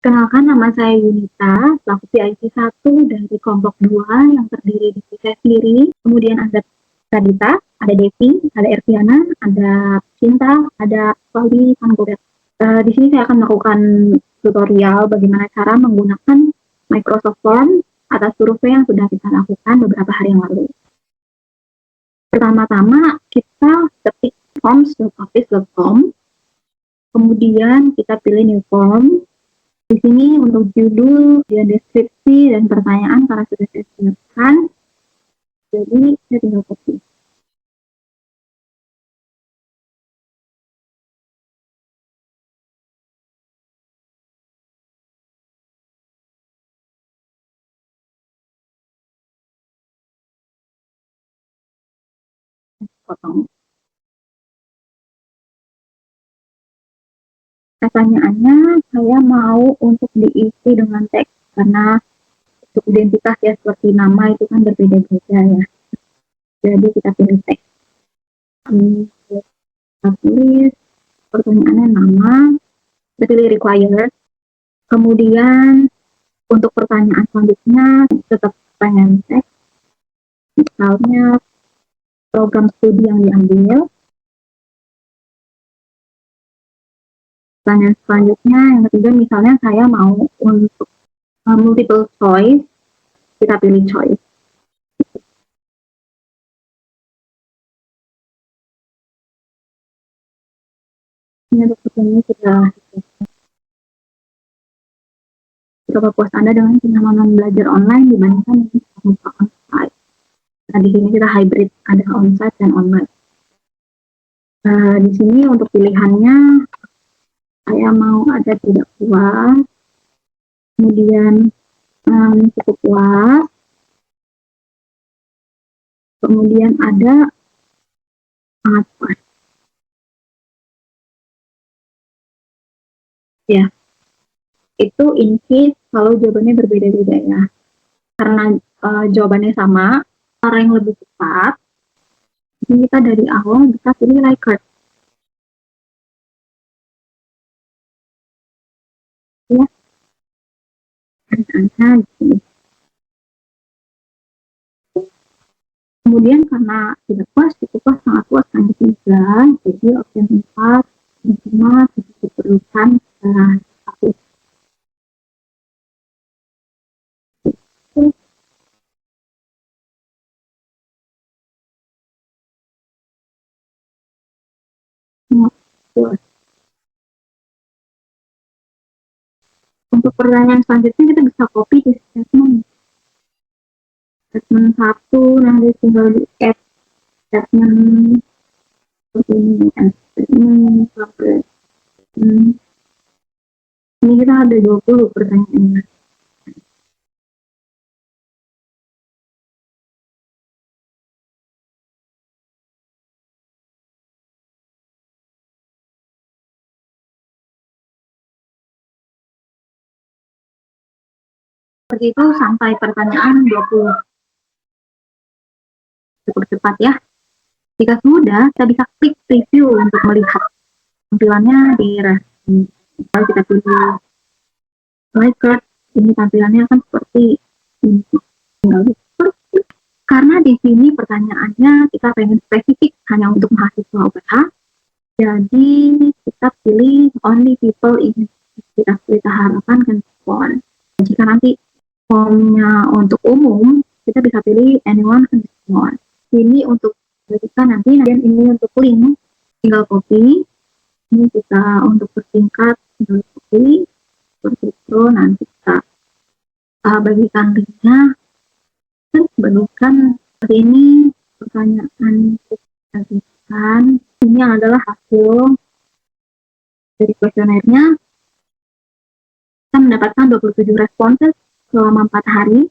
Kenalkan, nama saya Yunita, selaku PIC 1 dari kelompok 2 yang terdiri dari saya sendiri. Kemudian ada Radita, ada Devi, ada Erviana, ada Cinta, ada Claudi, Anggoret. Di sini saya akan melakukan tutorial bagaimana cara menggunakan Microsoft Form atas survei yang sudah kita lakukan beberapa hari yang lalu. Pertama-tama kita ketik forms.office.com, kemudian kita pilih new form. Di sini untuk judul, dan deskripsi, dan pertanyaan karena sudah saya siapkan, jadi saya tinggal copy. Potong. Pertanyaannya, saya mau untuk diisi dengan teks, karena untuk identitas ya seperti nama itu kan berbeda-beda ya. Jadi kita pilih teks. Kita tulis pertanyaannya nama, kita pilih require. Kemudian untuk pertanyaan selanjutnya tetap pertanyaan teks. Misalnya program studi yang diambil. Pertanyaan selanjutnya yang ketiga, misalnya saya mau untuk multiple choice, kita pilih choice. Ini untuk pertanyaannya sudah. Berapa puas Anda dengan kenyamanan belajar online dibandingkan dengan muka onsite? Nah, di sini kita hybrid, ada onsite dan online. Di sini untuk pilihannya, saya mau ada tidak puas, kemudian cukup puas, kemudian ada sangat puas. Ya, itu in case kalau jawabannya berbeda-beda ya. Karena jawabannya sama, cara yang lebih cepat, jadi kita dari awal bisa pilih Likert. Ya, pertanyaannya gini. Kemudian karena tidak puas, cukup puas, sangat puas, hanya 3, jadi opsi 4, 5, diperlukan aku. Untuk pertanyaan selanjutnya kita bisa copy di statement 1, nanti tinggal di add statement seperti ini, statement sampai ini kita ada 20 pertanyaannya. Seperti itu sampai pertanyaan 20. Cukup cepat ya. Jika sudah, kita bisa klik preview untuk melihat tampilannya di resmi. Kalau kita pilih Likert, ini tampilannya akan seperti ini. Tinggal klik. Karena di sini pertanyaannya kita pengen spesifik hanya untuk mahasiswa UPH, jadi kita pilih only people in kita harapkan kan respond. Jika nanti formnya untuk umum, kita bisa pilih anyone can respond. Ini untuk kita nanti, dan ini untuk link, tinggal copy. Ini kita untuk persingkat, tinggal copy. Seperti itu, nanti kita bagikan linknya, dan bagikan seperti ini. Pertanyaan kita bagikan, ini adalah hasil dari kuesionernya. Kita mendapatkan 27 responses selama 4 hari.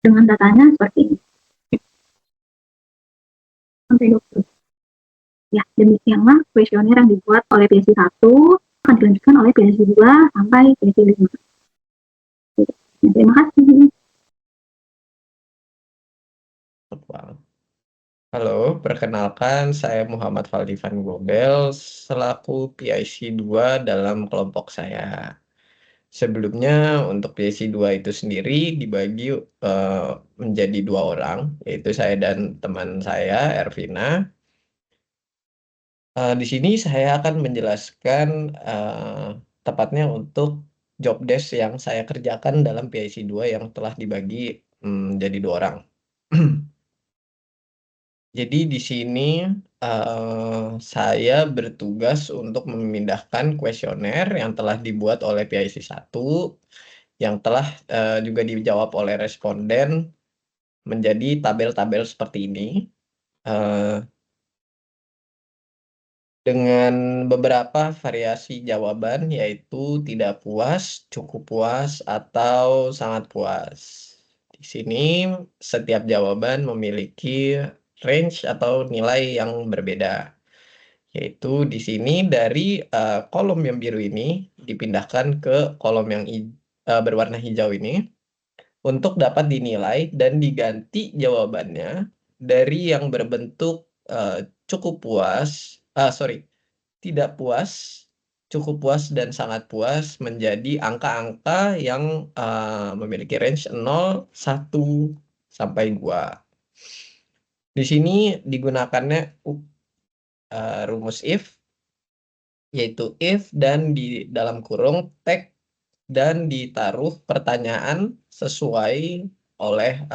Dengan datanya seperti ini. Sampai 20. Ya, demikianlah kuesioner yang dibuat oleh PSI 1 akan dilanjutkan oleh PSI 2 sampai PSI 5. Terima kasih. Halo, perkenalkan saya Muhammad Faldivan Gobel selaku PIC 2 dalam kelompok saya. Sebelumnya untuk PIC 2 itu sendiri dibagi eh, menjadi dua orang, yaitu saya dan teman saya, Ervina. Di sini saya akan menjelaskan tepatnya untuk job desk yang saya kerjakan dalam PIC 2 yang telah dibagi jadi dua orang. Jadi di sini saya bertugas untuk memindahkan kuesioner yang telah dibuat oleh PIC 1 yang telah juga dijawab oleh responden menjadi tabel-tabel seperti ini eh, dengan beberapa variasi jawaban yaitu tidak puas, cukup puas, atau sangat puas. Di sini setiap jawaban memiliki range atau nilai yang berbeda. Yaitu di sini dari kolom yang biru ini dipindahkan ke kolom yang berwarna hijau ini untuk dapat dinilai dan diganti jawabannya dari yang berbentuk cukup puas, sorry, tidak puas, cukup puas dan sangat puas menjadi angka-angka yang memiliki range 0, 1, sampai 2. Di sini digunakannya rumus if, yaitu if dan di dalam kurung tag dan ditaruh pertanyaan sesuai oleh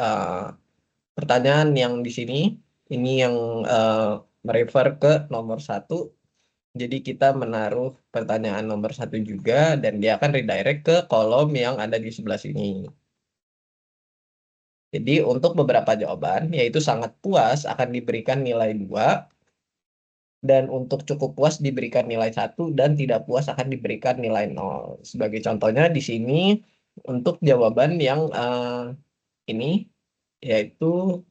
pertanyaan yang di sini. Ini yang merefer ke nomor satu. Jadi kita menaruh pertanyaan nomor satu juga dan dia akan redirect ke kolom yang ada di sebelah sini. Jadi untuk beberapa jawaban, yaitu sangat puas akan diberikan nilai 2, dan untuk cukup puas diberikan nilai 1 dan tidak puas akan diberikan nilai 0. Sebagai contohnya di sini untuk jawaban yang ini yaitu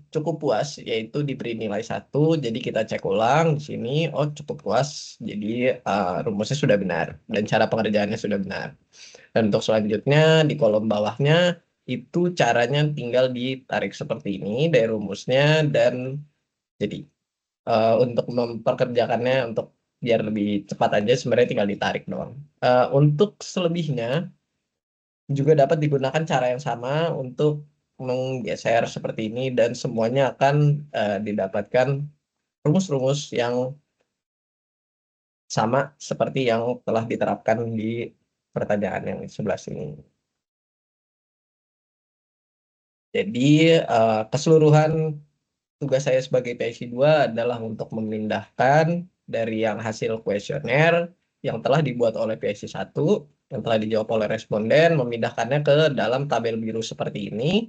cukup puas yaitu diberi nilai 1, jadi kita cek ulang di sini, oh cukup puas, jadi rumusnya sudah benar dan cara pengerjaannya sudah benar. Dan untuk selanjutnya di kolom bawahnya itu caranya tinggal ditarik seperti ini dari rumusnya, dan jadi untuk memperkerjakannya untuk biar lebih cepat aja sebenarnya tinggal ditarik doang. Untuk selebihnya juga dapat digunakan cara yang sama untuk menggeser seperti ini dan semuanya akan didapatkan rumus-rumus yang sama seperti yang telah diterapkan di pertanyaan yang sebelah sini. Jadi keseluruhan tugas saya sebagai PIC 2 adalah untuk memindahkan dari yang hasil kuesioner yang telah dibuat oleh PIC 1, yang telah dijawab oleh responden, memindahkannya ke dalam tabel biru seperti ini,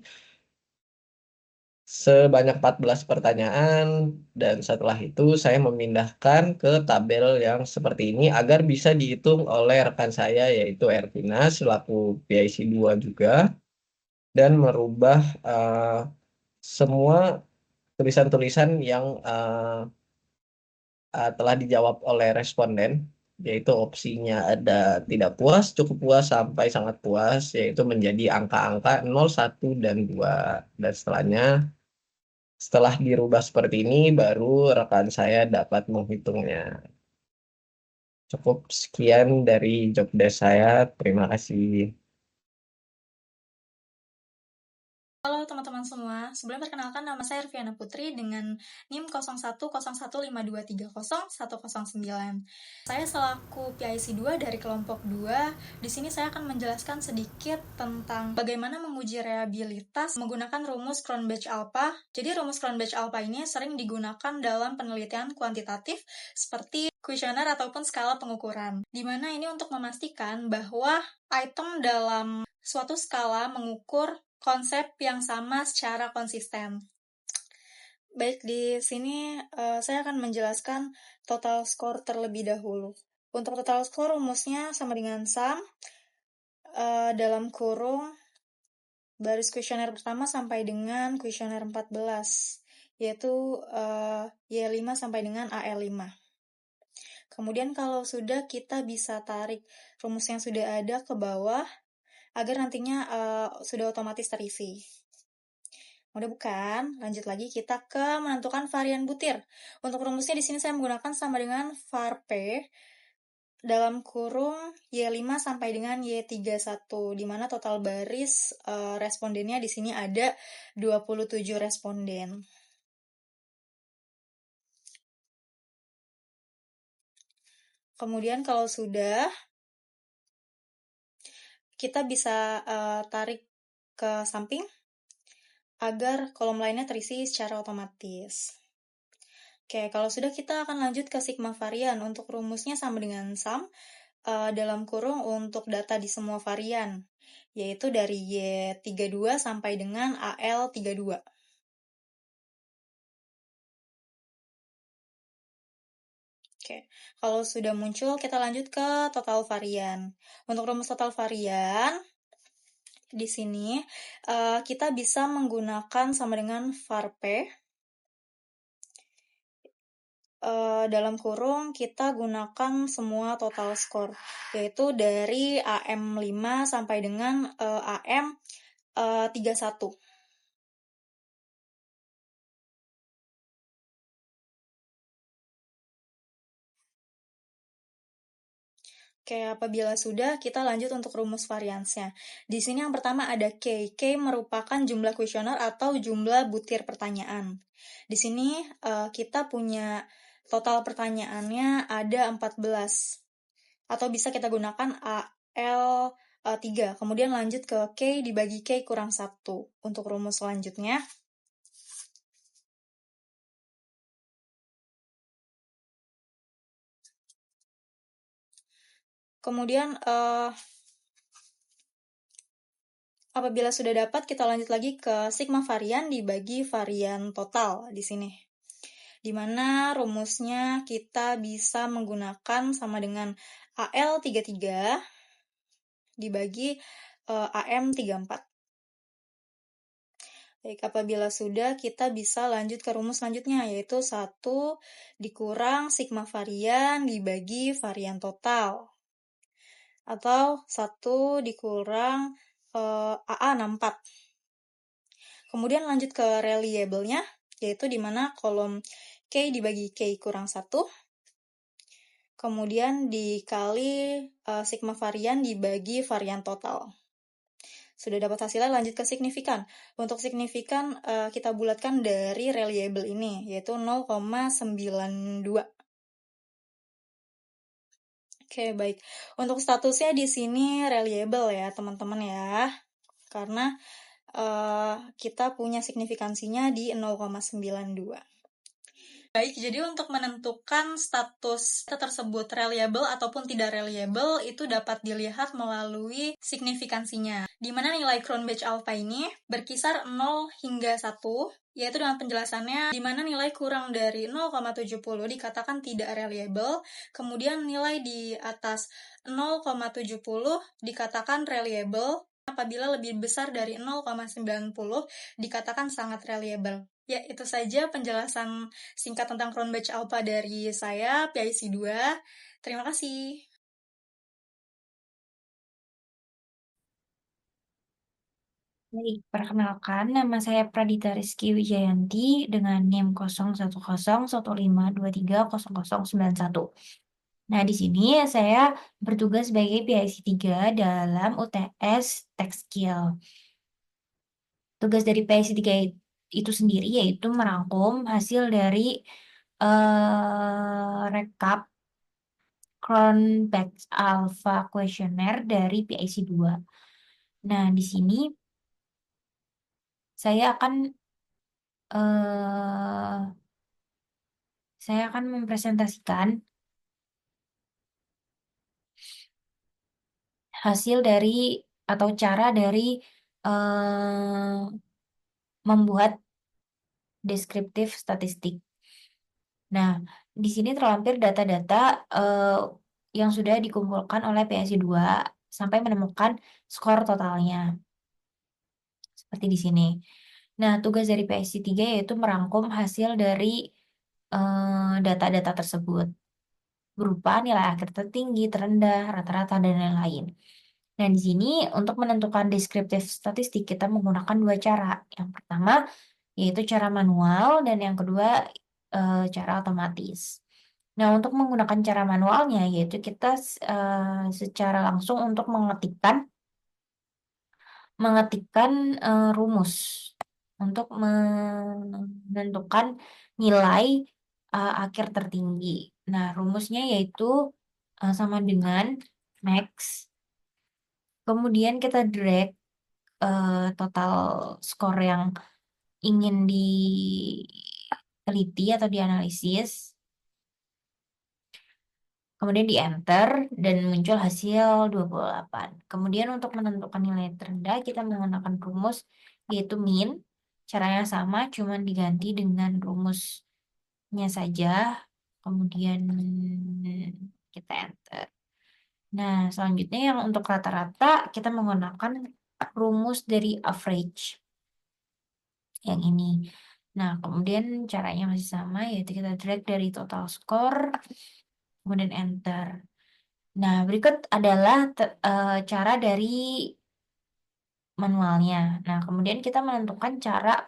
sebanyak 14 pertanyaan, dan setelah itu saya memindahkan ke tabel yang seperti ini agar bisa dihitung oleh rekan saya yaitu Ervina selaku PIC 2 juga, dan merubah semua tulisan-tulisan yang telah dijawab oleh responden, yaitu opsinya ada tidak puas, cukup puas, sampai sangat puas, yaitu menjadi angka-angka 0, 1, dan 2. Dan setelah dirubah seperti ini, baru rekan saya dapat menghitungnya. Cukup sekian dari job desk saya. Terima kasih. Halo teman-teman semua, sebelum perkenalkan nama saya Riviana Putri dengan NIM 010152301109. Saya selaku PIC 2 dari kelompok 2. Di sini saya akan menjelaskan sedikit tentang bagaimana menguji reliabilitas menggunakan rumus Cronbach-Alpha. Jadi rumus Cronbach-Alpha ini sering digunakan dalam penelitian kuantitatif seperti kuesioner ataupun skala pengukuran. Di mana ini untuk memastikan bahwa item dalam suatu skala mengukur konsep yang sama secara konsisten. Baik, di sini saya akan menjelaskan total skor terlebih dahulu. Untuk total skor rumusnya sama dengan sum dalam kurung baris kuesioner pertama sampai dengan kuesioner 14, yaitu Y5 sampai dengan AL5. Kemudian kalau sudah, kita bisa tarik rumus yang sudah ada ke bawah agar nantinya sudah otomatis terisi. Mudah bukan? Lanjut lagi kita ke menentukan varian butir. Untuk rumusnya di sini saya menggunakan sama dengan var P dalam kurung Y5 sampai dengan Y31, di mana total baris respondennya di sini ada 27 responden. Kemudian kalau sudah, kita bisa tarik ke samping agar kolom lainnya terisi secara otomatis. Oke, kalau sudah kita akan lanjut ke sigma varian. Untuk rumusnya sama dengan sum dalam kurung untuk data di semua varian, yaitu dari Y32 sampai dengan AL32. Oke, kalau sudah muncul, kita lanjut ke total varian. Untuk rumus total varian, di sini kita bisa menggunakan sama dengan var P dalam kurung kita gunakan semua total skor, yaitu dari AM5 sampai dengan AM31. Oke, apabila sudah, kita lanjut untuk rumus variansnya. Di sini yang pertama ada K. K merupakan jumlah kuesioner atau jumlah butir pertanyaan. Di sini kita punya total pertanyaannya ada 14. Atau bisa kita gunakan AL3. Kemudian lanjut ke K dibagi K kurang 1. Untuk rumus selanjutnya, kemudian apabila sudah dapat, kita lanjut lagi ke sigma varian dibagi varian total di sini. Di mana rumusnya kita bisa menggunakan sama dengan AL33 dibagi AM34. Baik, apabila sudah, kita bisa lanjut ke rumus selanjutnya, yaitu 1 dikurang sigma varian dibagi varian total. Atau 1 dikurang AA64. Kemudian lanjut ke reliable-nya, yaitu di mana kolom K dibagi K kurang 1, kemudian dikali sigma varian dibagi varian total. Sudah dapat hasilnya, lanjut ke signifikan. Untuk signifikan kita bulatkan dari reliable ini, yaitu 0,92. Oke, baik. Untuk statusnya di sini reliable ya, teman-teman ya. Karena kita punya signifikansinya di 0,92. Baik, jadi untuk menentukan status tersebut reliable ataupun tidak reliable itu dapat dilihat melalui signifikansinya, di mana nilai Cronbach alpha ini berkisar 0 hingga 1, yaitu dengan penjelasannya di mana nilai kurang dari 0,70 dikatakan tidak reliable, kemudian nilai di atas 0,70 dikatakan reliable, apabila lebih besar dari 0,90 dikatakan sangat reliable. Ya, itu saja penjelasan singkat tentang Cronbach alpha dari saya, PIC2. Terima kasih. Baik, perkenalkan, nama saya Pradita Rizky Wijayanti dengan NIM 010152300091. Nah, di sini saya bertugas sebagai PIC 3 dalam UTS Tech Skill. Tugas dari PIC 3 itu sendiri yaitu merangkum hasil dari rekap Cronbach Alpha Questionnaire dari PIC 2. Nah, di sini saya akan mempresentasikan hasil dari atau cara dari membuat deskriptif statistik. Nah, di sini terlampir data-data yang sudah dikumpulkan oleh PIC 2 sampai menemukan skor totalnya. Seperti di sini. Nah, tugas dari PIC 3 yaitu merangkum hasil dari data-data tersebut berupa nilai akhir tertinggi, terendah, rata-rata, dan lain-lain. Nah, Nah, di sini untuk menentukan deskriptif statistik kita menggunakan dua cara. Yang pertama yaitu cara manual dan yang kedua cara otomatis. Nah, untuk menggunakan cara manualnya yaitu kita secara langsung untuk mengetikkan rumus untuk menentukan nilai akhir tertinggi. Nah, rumusnya yaitu sama dengan max. Kemudian kita drag total skor yang ingin diteliti atau dianalisis. Kemudian di enter dan muncul hasil 28. Kemudian untuk menentukan nilai terendah kita menggunakan rumus yaitu min. Caranya sama, cuman diganti dengan rumusnya saja. Kemudian kita enter. Nah, selanjutnya yang untuk rata-rata kita menggunakan rumus dari average. Yang ini. Nah, kemudian caranya masih sama, yaitu kita drag dari total score, kemudian enter. Nah, berikut adalah cara dari manualnya. Nah, kemudian kita menentukan cara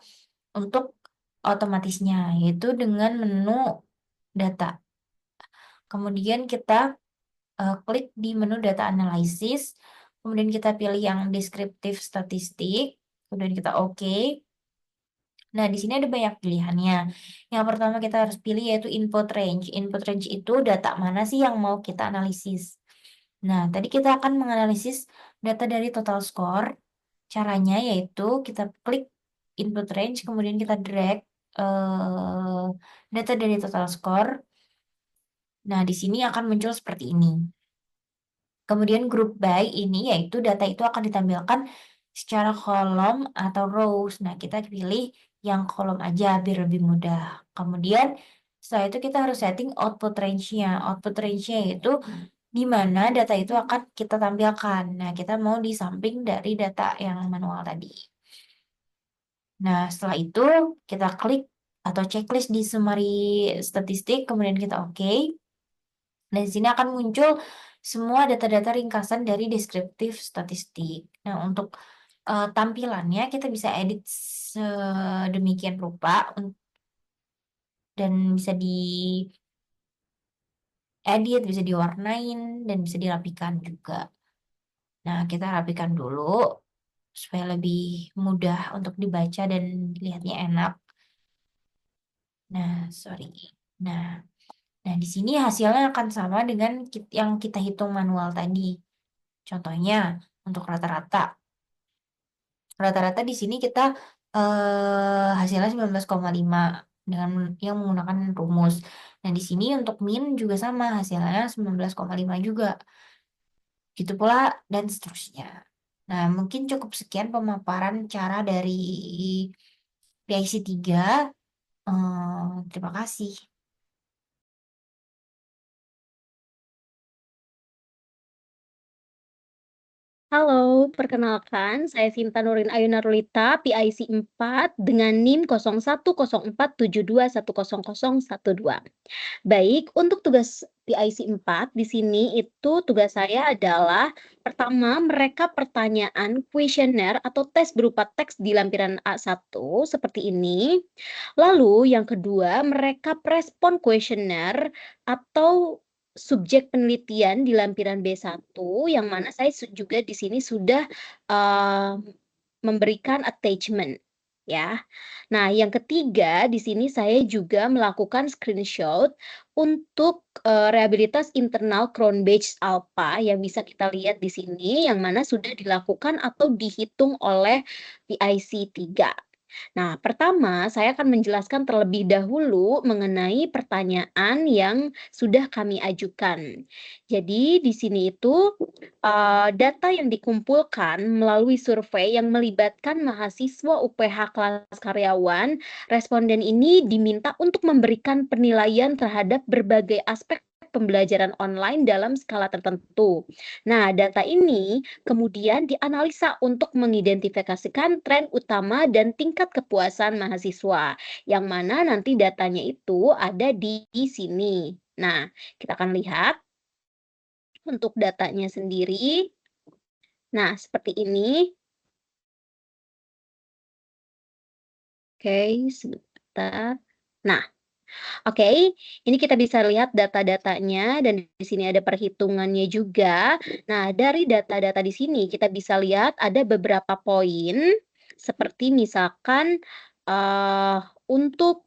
untuk otomatisnya, yaitu dengan menu data. Kemudian kita klik di menu data analysis, kemudian kita pilih yang deskriptif statistik, kemudian kita oke. Nah, di sini ada banyak pilihannya. Yang pertama kita harus pilih yaitu input range. Input range itu data mana sih yang mau kita analisis. Nah, tadi kita akan menganalisis data dari total score. Caranya yaitu kita klik input range, kemudian kita drag data dari total score. Nah, di sini akan muncul seperti ini. Kemudian group by ini yaitu data itu akan ditampilkan secara kolom atau rows. Nah, kita pilih yang kolom aja biar lebih mudah. Kemudian setelah itu kita harus setting output range-nya. Output range-nya yaitu di mana data itu akan kita tampilkan. Nah, kita mau di samping dari data yang manual tadi. Nah, setelah itu kita klik atau checklist di summary statistik, kemudian kita oke. Dan di sini akan muncul semua data-data ringkasan dari deskriptif statistik. Nah, untuk tampilannya kita bisa edit sedemikian rupa dan bisa diedit, bisa diwarnain, dan bisa dirapikan juga. Nah, kita rapikan dulu supaya lebih mudah untuk dibaca dan dilihatnya enak. Nah, sorry. Nah, di sini hasilnya akan sama dengan yang kita hitung manual tadi. Contohnya, untuk rata-rata. Rata-rata di sini kita hasilnya 19,5 dengan yang menggunakan rumus. Nah, di sini untuk min juga sama, hasilnya 19,5 juga. Gitu pula dan seterusnya. Nah, mungkin cukup sekian pemaparan cara dari PIC 3. Terima kasih. Halo, perkenalkan saya Sinta Nurin Ayu Narulita, PIC 4 dengan NIM 010472100012. Baik, untuk tugas PIC 4 di sini itu tugas saya adalah pertama mereka pertanyaan kuesioner atau tes berupa teks di lampiran A1 seperti ini. Lalu yang kedua mereka respon kuesioner atau subjek penelitian di lampiran B1 yang mana saya juga di sini sudah memberikan attachment ya. Nah, yang ketiga di sini saya juga melakukan screenshot untuk rehabilitas internal Crown Batch Alpha yang bisa kita lihat di sini yang mana sudah dilakukan atau dihitung oleh PIC 3. Nah, pertama saya akan menjelaskan terlebih dahulu mengenai pertanyaan yang sudah kami ajukan. Jadi di sini itu data yang dikumpulkan melalui survei yang melibatkan mahasiswa UPH kelas karyawan, responden ini diminta untuk memberikan penilaian terhadap berbagai aspek pembelajaran online dalam skala tertentu. Nah, data ini kemudian dianalisa untuk mengidentifikasikan tren utama dan tingkat kepuasan mahasiswa, yang mana nanti datanya itu ada di sini. Nah, kita akan lihat untuk datanya sendiri. Nah, seperti ini. Oke, sebentar. Nah, oke, ini kita bisa lihat data-datanya dan di sini ada perhitungannya juga. Nah, dari data-data di sini kita bisa lihat ada beberapa poin seperti misalkan untuk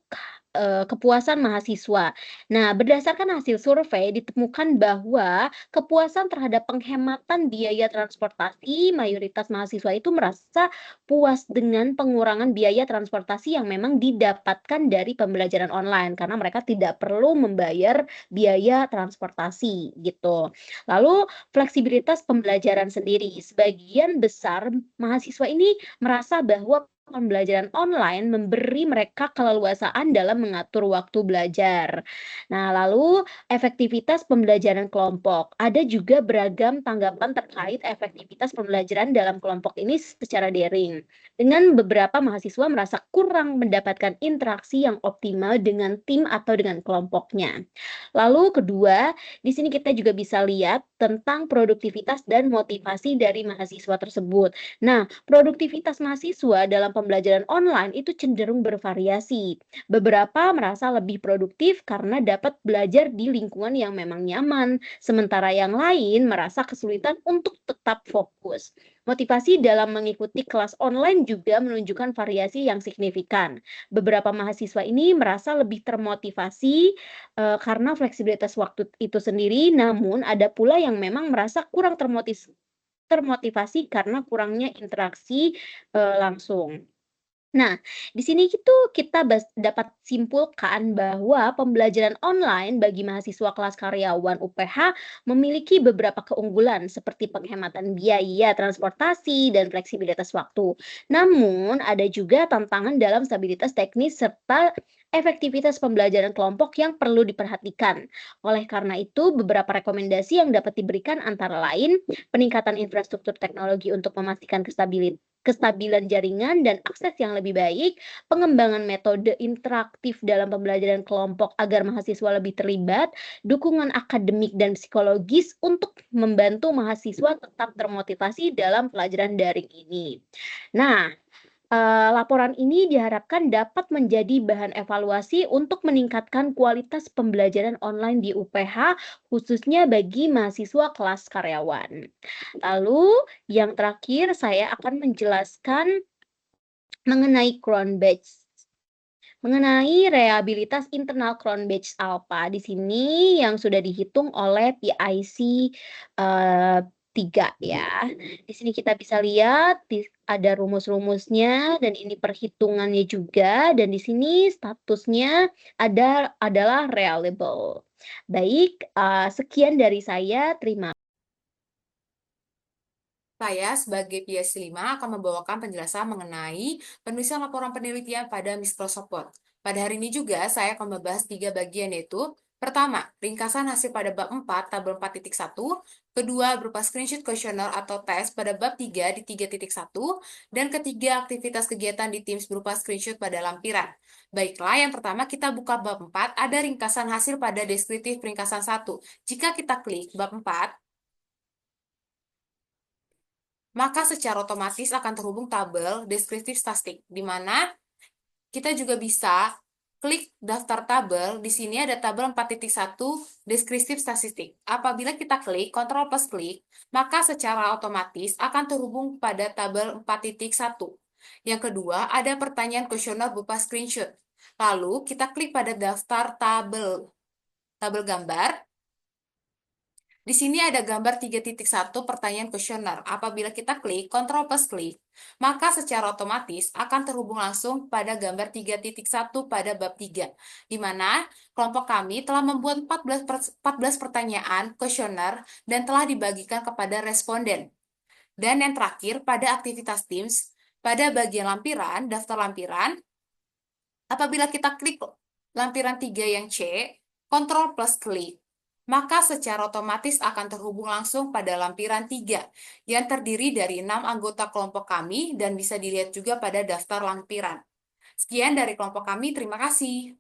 kepuasan mahasiswa. Nah, berdasarkan hasil survei ditemukan bahwa kepuasan terhadap penghematan biaya transportasi mayoritas mahasiswa itu merasa puas dengan pengurangan biaya transportasi yang memang didapatkan dari pembelajaran online karena mereka tidak perlu membayar biaya transportasi gitu. Lalu fleksibilitas pembelajaran sendiri. Sebagian besar mahasiswa ini merasa bahwa pembelajaran online memberi mereka keleluasaan dalam mengatur waktu belajar. Nah, lalu efektivitas pembelajaran kelompok. Ada juga beragam tanggapan terkait efektivitas pembelajaran dalam kelompok ini secara daring. Dengan beberapa mahasiswa merasa kurang mendapatkan interaksi yang optimal dengan tim atau dengan kelompoknya. Lalu kedua, di sini kita juga bisa lihat tentang produktivitas dan motivasi dari mahasiswa tersebut. Nah, produktivitas mahasiswa dalam pembelajaran online itu cenderung bervariasi. Beberapa merasa lebih produktif karena dapat belajar di lingkungan yang memang nyaman, sementara yang lain merasa kesulitan untuk tetap fokus. Motivasi dalam mengikuti kelas online juga menunjukkan variasi yang signifikan. Beberapa mahasiswa ini merasa lebih termotivasi karena fleksibilitas waktu itu sendiri, namun ada pula yang memang merasa kurang termotivasi karena kurangnya interaksi langsung. Nah, di sini itu kita dapat simpulkan bahwa pembelajaran online bagi mahasiswa kelas karyawan UPH memiliki beberapa keunggulan seperti penghematan biaya transportasi dan fleksibilitas waktu. Namun, ada juga tantangan dalam stabilitas teknis serta efektivitas pembelajaran kelompok yang perlu diperhatikan. Oleh karena itu, beberapa rekomendasi yang dapat diberikan antara lain peningkatan infrastruktur teknologi untuk memastikan kestabilan jaringan dan akses yang lebih baik, pengembangan metode interaktif dalam pembelajaran kelompok agar mahasiswa lebih terlibat, dukungan akademik dan psikologis untuk membantu mahasiswa tetap termotivasi dalam pelajaran daring ini. Nah, laporan ini diharapkan dapat menjadi bahan evaluasi untuk meningkatkan kualitas pembelajaran online di UPH, khususnya bagi mahasiswa kelas karyawan. Lalu, yang terakhir saya akan menjelaskan mengenai Crown Batch. Mengenai rehabilitas internal Crown Batch Alpha, di sini yang sudah dihitung oleh PIC 3 ya. Di sini kita bisa lihat ada rumus-rumusnya dan ini perhitungannya juga dan di sini statusnya adalah reliable. Baik, sekian dari saya. Terima kasih. Saya sebagai PIC 5 akan membawakan penjelasan mengenai penulisan laporan penelitian pada Microsoft Word. Pada hari ini juga saya akan membahas 3 bagian yaitu pertama, ringkasan hasil pada bab 4 tabel 4.1, kedua berupa screenshot kuesioner atau tes pada bab 3 di 3.1, dan ketiga aktivitas kegiatan di Teams berupa screenshot pada lampiran. Baiklah, yang pertama kita buka bab 4, ada ringkasan hasil pada deskriptif ringkasan 1. Jika kita klik bab 4, maka secara otomatis akan terhubung tabel deskriptif statistik, di mana kita juga bisa klik daftar tabel. Di sini ada tabel 4.1 deskriptif statistik. Apabila kita klik, Ctrl plus klik, maka secara otomatis akan terhubung pada tabel 4.1. Yang kedua, ada pertanyaan kuesioner berupa screenshot. Lalu kita klik pada daftar tabel gambar. Di sini ada gambar 3.1 pertanyaan kuesioner. Apabila kita klik, Ctrl plus klik, maka secara otomatis akan terhubung langsung pada gambar 3.1 pada bab 3, di mana kelompok kami telah membuat 14 pertanyaan kuesioner dan telah dibagikan kepada responden. Dan yang terakhir, pada aktivitas Teams, pada bagian lampiran, daftar lampiran, apabila kita klik lampiran 3 yang C, Ctrl plus klik, maka secara otomatis akan terhubung langsung pada lampiran 3 yang terdiri dari 6 anggota kelompok kami dan bisa dilihat juga pada daftar lampiran. Sekian dari kelompok kami, terima kasih.